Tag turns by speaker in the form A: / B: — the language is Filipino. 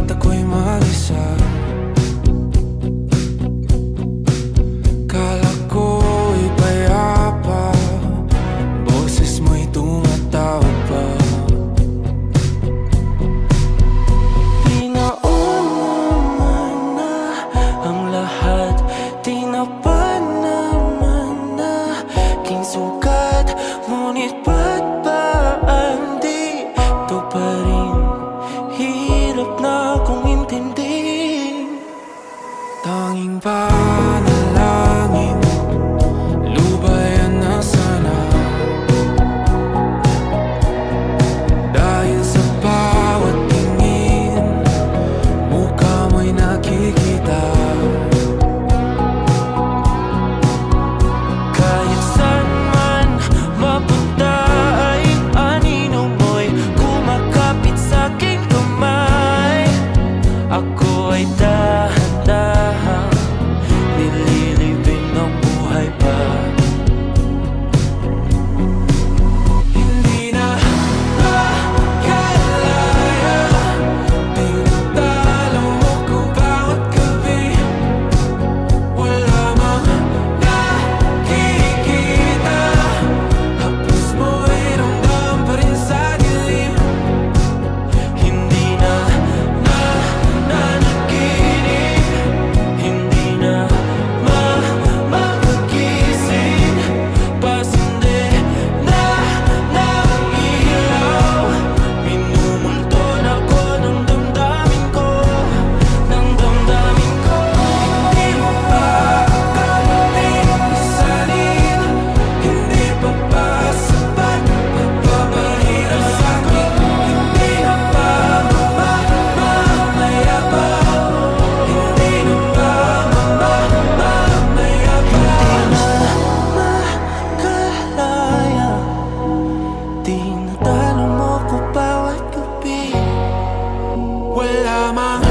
A: at ako'y mag-isa. Kala ko'y payapa, boses mo'y tumatawag pa. Di naman na ang lahat, di na pa naman na king sukat. Ngunit ba't ba di to pa rin? Hirap na kong intindihin. Tanging panalangin, lubayan na sana. Dahil sa bawat tingin, mukha mo'y nakikita. Kahit saan man mapunta ay anino mo'y kumakapit sa aking kamay. Ako ay dahan-dahan nililibing ng buhay pa. Hindi na makalaya, tinatalo mo ko bawat gabi. Wala mang nakikita, hapos mo'y ramdam pa rin sa dilim. Hindi na nanaginip, hindi na mapagising. Pasindi na ng ilaw, minumulton ako ng damdamin ko, ng damdamin ko. Hindi mo pa karating isalin, hindi pa ba sapat pagpapahirap sa'kin? Hindi na ba mamamayabang? Hindi na ba mamamayabang? Makalaya, tinatalo mo ko bawat gabi. Wala mang